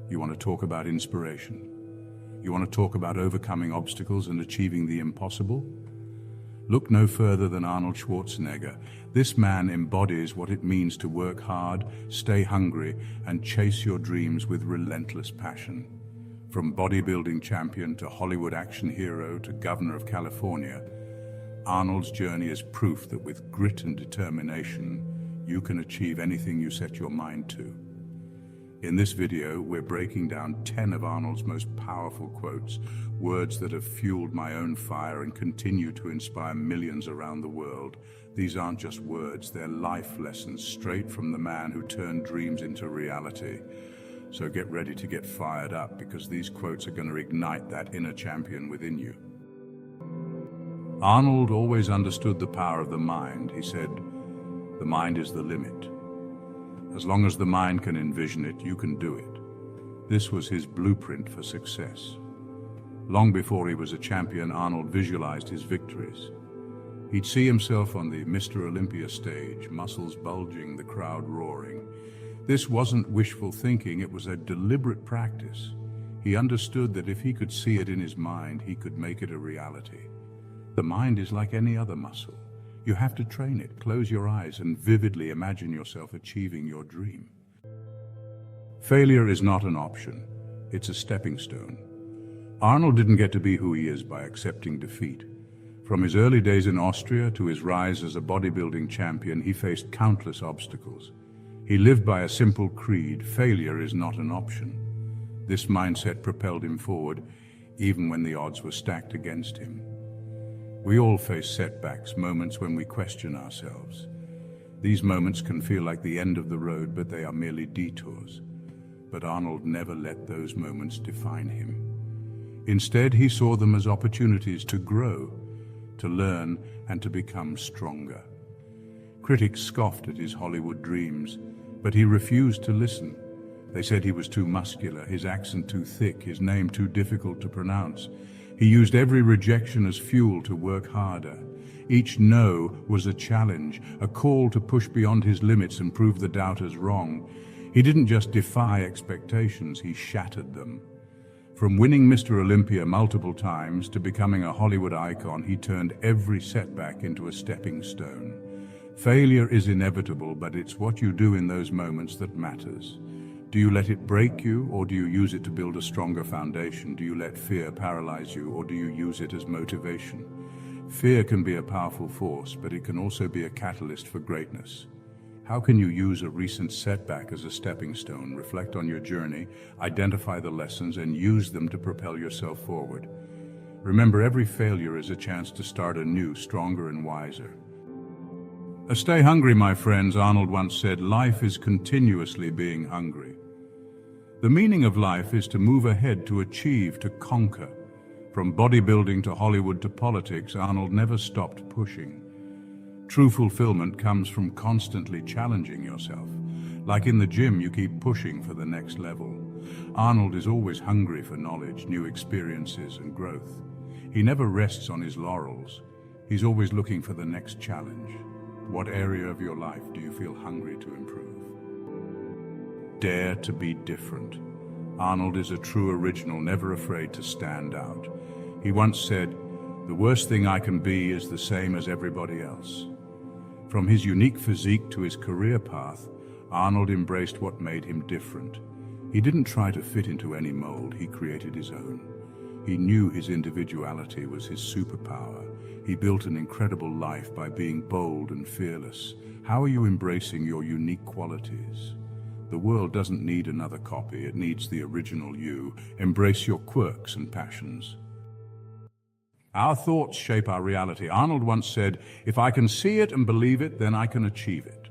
You want to talk about inspiration? You want to talk about overcoming obstacles and achieving the impossible? Look no further than Arnold Schwarzenegger. This man embodies what it means to work hard, stay hungry, and chase your dreams with relentless passion. From bodybuilding champion to Hollywood action hero to governor of California, Arnold's journey is proof that with grit and determination, you can achieve anything you set your mind to. In this video, we're breaking down 10 of Arnold's most powerful quotes, words that have fueled my own fire and continue to inspire millions around the world. These aren't just words, they're life lessons straight from the man who turned dreams into reality. So get ready to get fired up, because these quotes are going to ignite that inner champion within you. Arnold always understood the power of the mind. He said, "The mind is the limit. As long as the mind can envision it, you can do it." This was his blueprint for success. Long before he was a champion, Arnold visualized his victories. He'd see himself on the Mr. Olympia stage, muscles bulging, the crowd roaring. This wasn't wishful thinking, it was a deliberate practice. He understood that if he could see it in his mind, he could make it a reality. The mind is like any other muscle. You have to train it. Close your eyes and vividly imagine yourself achieving your dream. Failure is not an option. It's a stepping stone. Arnold didn't get to be who he is by accepting defeat. From his early days in Austria to his rise as a bodybuilding champion, he faced countless obstacles. He lived by a simple creed: failure is not an option. This mindset propelled him forward, even when the odds were stacked against him. We all face setbacks, moments when we question ourselves. These moments can feel like the end of the road, but they are merely detours. But Arnold never let those moments define him. Instead, he saw them as opportunities to grow, to learn, and to become stronger. Critics scoffed at his Hollywood dreams, but he refused to listen. They said he was too muscular, his accent too thick, his name too difficult to pronounce. He used every rejection as fuel to work harder. Each no was a challenge, a call to push beyond his limits and prove the doubters wrong. He didn't just defy expectations, he shattered them. From winning Mr. Olympia multiple times to becoming a Hollywood icon, he turned every setback into a stepping stone. Failure is inevitable, but it's what you do in those moments that matters. Do you let it break you, or do you use it to build a stronger foundation? Do you let fear paralyze you, or do you use it as motivation? Fear can be a powerful force, but it can also be a catalyst for greatness. How can you use a recent setback as a stepping stone? Reflect on your journey, identify the lessons, and use them to propel yourself forward. Remember, every failure is a chance to start anew, stronger and wiser. Stay hungry, my friends. Arnold once said, "Life is continuously being hungry." The meaning of life is to move ahead, to achieve, to conquer. From bodybuilding to Hollywood to politics, Arnold never stopped pushing. True fulfillment comes from constantly challenging yourself. Like in the gym, you keep pushing for the next level. Arnold is always hungry for knowledge, new experiences, and growth. He never rests on his laurels. He's always looking for the next challenge. What area of your life do you feel hungry to improve? Dare to be different. Arnold is a true original, never afraid to stand out. He once said, "The worst thing I can be is the same as everybody else." From his unique physique to his career path, Arnold embraced what made him different. He didn't try to fit into any mold, he created his own. He knew his individuality was his superpower. He built an incredible life by being bold and fearless. How are you embracing your unique qualities? The world doesn't need another copy, it needs the original you. Embrace your quirks and passions. Our thoughts shape our reality. Arnold once said, "If I can see it and believe it, then I can achieve it."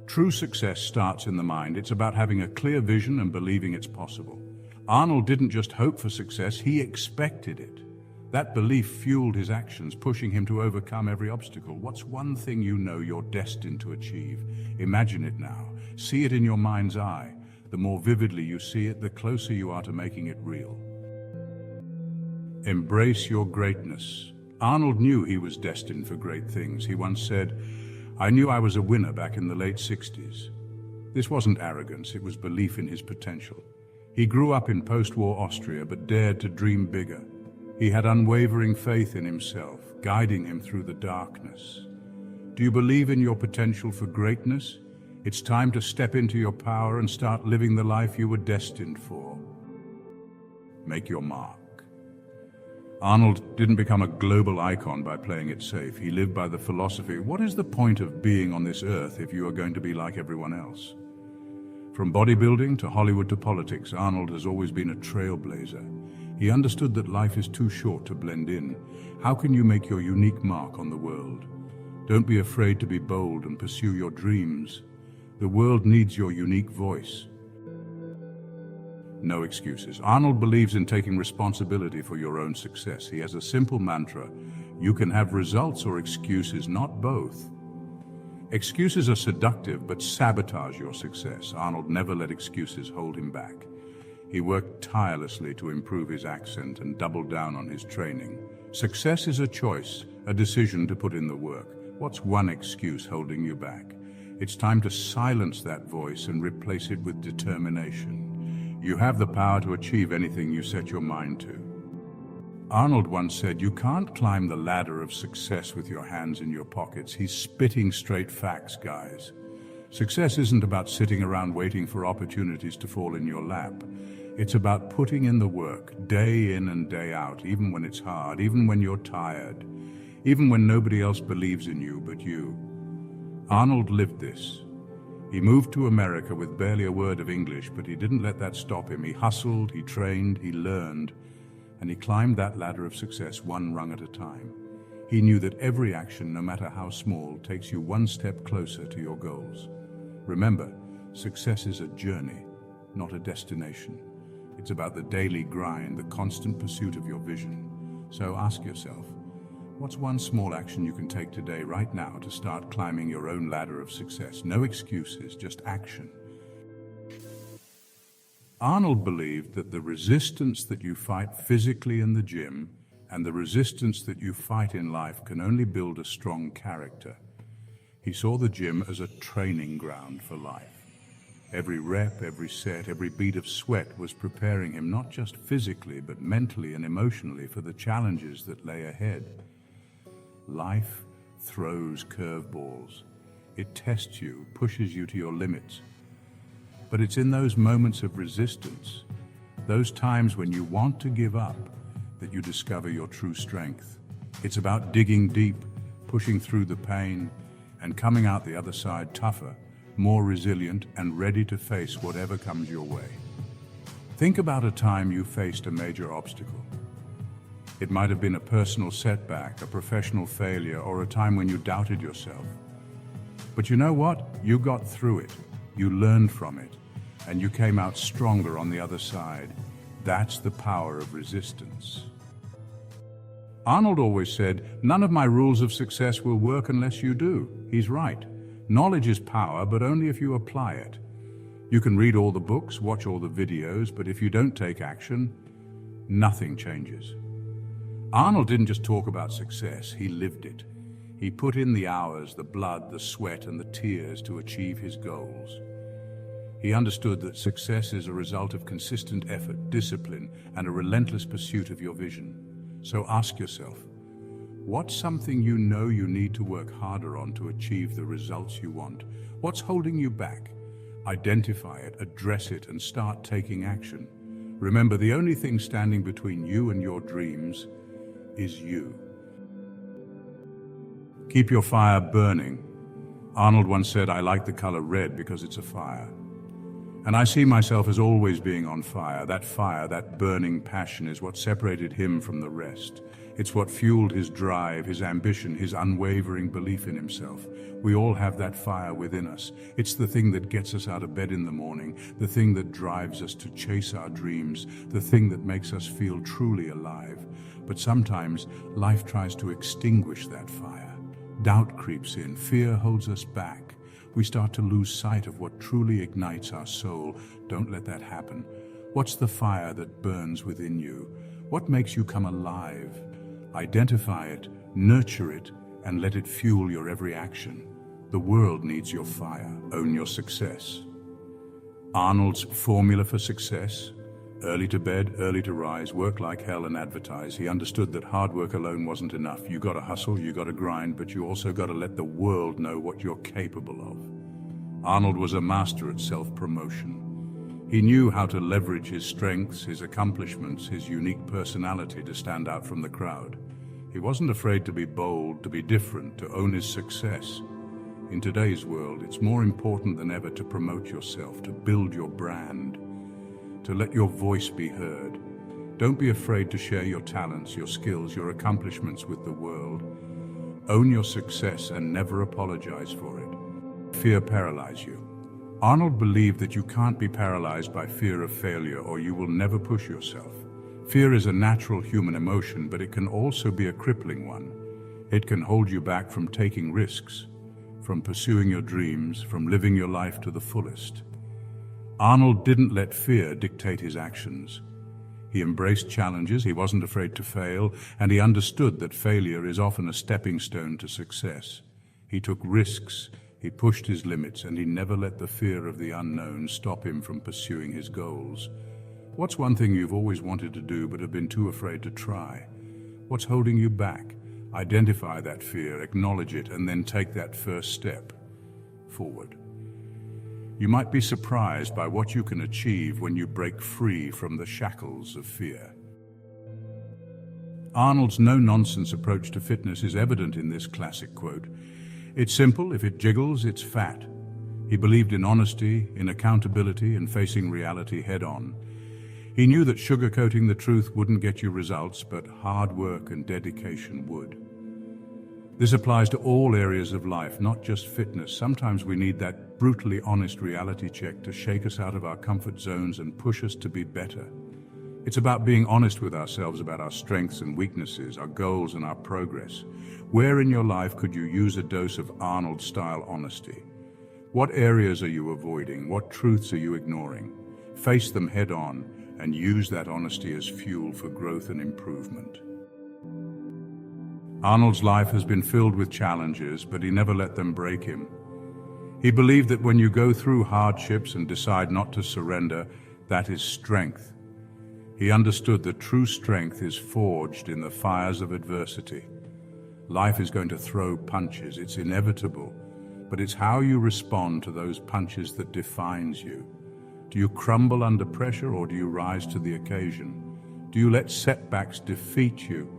True success starts in the mind. It's about having a clear vision and believing it's possible. Arnold didn't just hope for success, he expected it. That belief fueled his actions, pushing him to overcome every obstacle. What's one thing you know you're destined to achieve? Imagine it now. See it in your mind's eye. The more vividly you see it, the closer you are to making it real. Embrace your greatness. Arnold knew he was destined for great things. He once said, "I knew I was a winner back in the late 60s. This wasn't arrogance, it was belief in his potential. He grew up in post-war Austria but dared to dream bigger. He had unwavering faith in himself, guiding him through the darkness. Do you believe in your potential for greatness? It's time to step into your power and start living the life you were destined for. Make your mark. Arnold didn't become a global icon by playing it safe. He lived by the philosophy, what is the point of being on this earth if you are going to be like everyone else? From bodybuilding to Hollywood to politics, Arnold has always been a trailblazer. He understood that life is too short to blend in. How can you make your unique mark on the world? Don't be afraid to be bold and pursue your dreams. The world needs your unique voice. No excuses. Arnold believes in taking responsibility for your own success. He has a simple mantra: you can have results or excuses, not both. Excuses are seductive but sabotage your success. Arnold never let excuses hold him back. He worked tirelessly to improve his accent and doubled down on his training. Success is a choice, a decision to put in the work. What's one excuse holding you back? It's time to silence that voice and replace it with determination. You have the power to achieve anything you set your mind to. Arnold once said, you can't climb the ladder of success with your hands in your pockets. He's spitting straight facts, guys. Success isn't about sitting around waiting for opportunities to fall in your lap. It's about putting in the work, day in and day out, even when it's hard, even when you're tired, even when nobody else believes in you but you. Arnold lived this. He moved to America with barely a word of English, but he didn't let that stop him. He hustled, he trained, he learned, and he climbed that ladder of success one rung at a time. He knew that every action, no matter how small, takes you one step closer to your goals. Remember, success is a journey, not a destination. It's about the daily grind, the constant pursuit of your vision. So ask yourself, what's one small action you can take today, right now, to start climbing your own ladder of success? No excuses, just action. Arnold believed that the resistance that you fight physically in the gym and the resistance that you fight in life can only build a strong character. He saw the gym as a training ground for life. Every rep, every set, every bead of sweat was preparing him not just physically but mentally and emotionally for the challenges that lay ahead. Life throws curveballs. It tests you, pushes you to your limits. But it's in those moments of resistance, those times when you want to give up, that you discover your true strength. It's about digging deep, pushing through the pain, and coming out the other side tougher, more resilient, and ready to face whatever comes your way. Think about a time you faced a major obstacle. It might have been a personal setback, a professional failure, or a time when you doubted yourself. But you know what? You got through it. You learned from it, and you came out stronger on the other side. That's the power of resistance. Arnold always said, none of my rules of success will work unless you do. He's right. Knowledge is power, but only if you apply it. You can read all the books, watch all the videos, but if you don't take action, nothing changes. Arnold didn't just talk about success, he lived it. He put in the hours, the blood, the sweat, and the tears to achieve his goals. He understood that success is a result of consistent effort, discipline, and a relentless pursuit of your vision. So ask yourself, what's something you know you need to work harder on to achieve the results you want? What's holding you back? Identify it, address it, and start taking action. Remember, the only thing standing between you and your dreams is you. Keep your fire burning. Arnold once said, I like the color red because it's a fire. And I see myself as always being on fire. That burning passion is what separated him from the rest. It's what fueled his drive, his ambition, his unwavering belief in himself. We all have that fire within us. It's the thing that gets us out of bed in the morning, the thing that drives us to chase our dreams, the thing that makes us feel truly alive. But sometimes life tries to extinguish that fire. Doubt creeps in, fear holds us back. We start to lose sight of what truly ignites our soul. Don't let that happen. What's the fire that burns within you? What makes you come alive? Identify it, nurture it, and let it fuel your every action. The world needs your fire. Own your success. Arnold's formula for success: Early to bed, early to rise, work like hell and advertise. He understood that hard work alone wasn't enough. You gotta hustle, you gotta grind, but you also gotta let the world know what you're capable of. Arnold was a master at self-promotion. He knew how to leverage his strengths, his accomplishments, his unique personality to stand out from the crowd. He wasn't afraid to be bold, to be different, to own his success. In today's world, it's more important than ever to promote yourself, to build your brand, to let your voice be heard. Don't be afraid to share your talents, your skills, your accomplishments with the world. Own your success and never apologize for it. Fear paralyzes you. Arnold believed that you can't be paralyzed by fear of failure or you will never push yourself. Fear is a natural human emotion, but it can also be a crippling one. It can hold you back from taking risks, from pursuing your dreams, from living your life to the fullest. Arnold didn't let fear dictate his actions. He embraced challenges, he wasn't afraid to fail, and he understood that failure is often a stepping stone to success. He took risks, he pushed his limits, and he never let the fear of the unknown stop him from pursuing his goals. What's one thing you've always wanted to do but have been too afraid to try? What's holding you back? Identify that fear, acknowledge it, and then take that first step forward. You might be surprised by what you can achieve when you break free from the shackles of fear. Arnold's no-nonsense approach to fitness is evident in this classic quote. It's simple, if it jiggles, it's fat. He believed in honesty, in accountability, and facing reality head-on. He knew that sugarcoating the truth wouldn't get you results, but hard work and dedication would. This applies to all areas of life, not just fitness. Sometimes we need that brutally honest reality check to shake us out of our comfort zones and push us to be better. It's about being honest with ourselves about our strengths and weaknesses, our goals and our progress. Where in your life could you use a dose of Arnold-style honesty? What areas are you avoiding? What truths are you ignoring? Face them head on and use that honesty as fuel for growth and improvement. Arnold's life has been filled with challenges, but he never let them break him. He believed that when you go through hardships and decide not to surrender, that is strength. He understood that true strength is forged in the fires of adversity. Life is going to throw punches, it's inevitable, but it's how you respond to those punches that defines you. Do you crumble under pressure or do you rise to the occasion? Do you let setbacks defeat you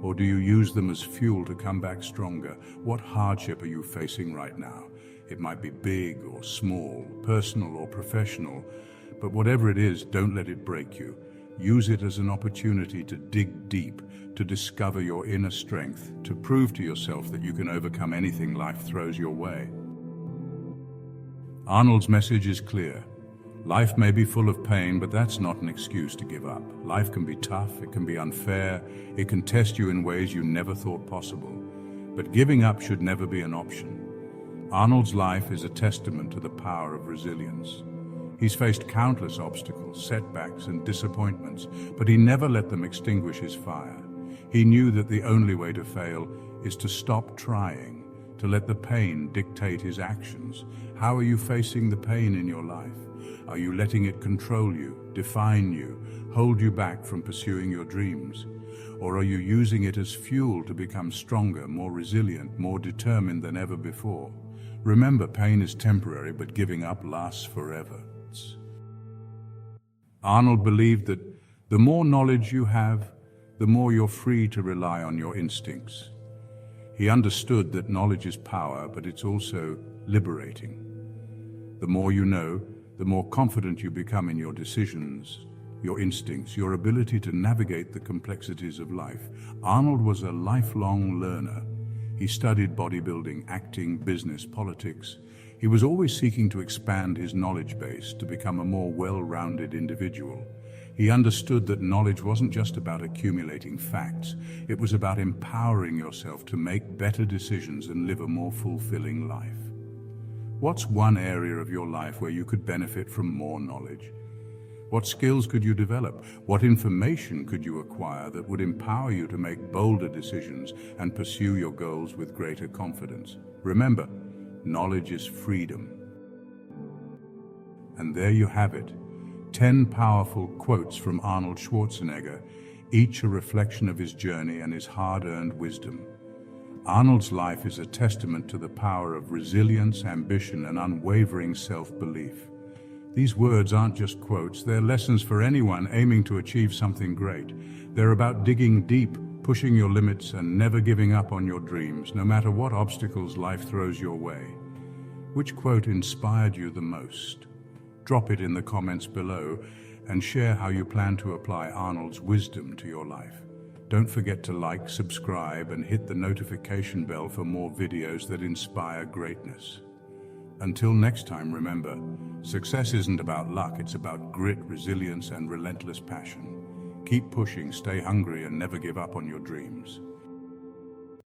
or do you use them as fuel to come back stronger? What hardship are you facing right now? It might be big or small, personal or professional, but whatever it is, don't let it break you. Use it as an opportunity to dig deep, to discover your inner strength, to prove to yourself that you can overcome anything life throws your way. Arnold's message is clear. Life may be full of pain, but that's not an excuse to give up. Life can be tough, it can be unfair, it can test you in ways you never thought possible. But giving up should never be an option. Arnold's life is a testament to the power of resilience. He's faced countless obstacles, setbacks, and disappointments, but he never let them extinguish his fire. He knew that the only way to fail is to stop trying, to let the pain dictate his actions. How are you facing the pain in your life? Are you letting it control you, define you, hold you back from pursuing your dreams? Or are you using it as fuel to become stronger, more resilient, more determined than ever before? Remember, pain is temporary, but giving up lasts forever. Arnold believed that the more knowledge you have, the more you're free to rely on your instincts. He understood that knowledge is power, but it's also liberating. The more you know, the more confident you become in your decisions, your instincts, your ability to navigate the complexities of life. Arnold was a lifelong learner. He studied bodybuilding, acting, business, politics. He was always seeking to expand his knowledge base to become a more well-rounded individual. He understood that knowledge wasn't just about accumulating facts. It was about empowering yourself to make better decisions and live a more fulfilling life. What's one area of your life where you could benefit from more knowledge? What skills could you develop? What information could you acquire that would empower you to make bolder decisions and pursue your goals with greater confidence? Remember, knowledge is freedom. And there you have it. 10 powerful quotes from Arnold Schwarzenegger, each a reflection of his journey and his hard-earned wisdom. Arnold's life is a testament to the power of resilience, ambition, and unwavering self-belief. These words aren't just quotes, they're lessons for anyone aiming to achieve something great. They're about digging deep, pushing your limits, and never giving up on your dreams, no matter what obstacles life throws your way. Which quote inspired you the most? Drop it in the comments below and share how you plan to apply Arnold's wisdom to your life. Don't forget to like, subscribe, and hit the notification bell for more videos that inspire greatness. Until next time, remember, success isn't about luck, it's about grit, resilience, and relentless passion. Keep pushing, stay hungry, and never give up on your dreams.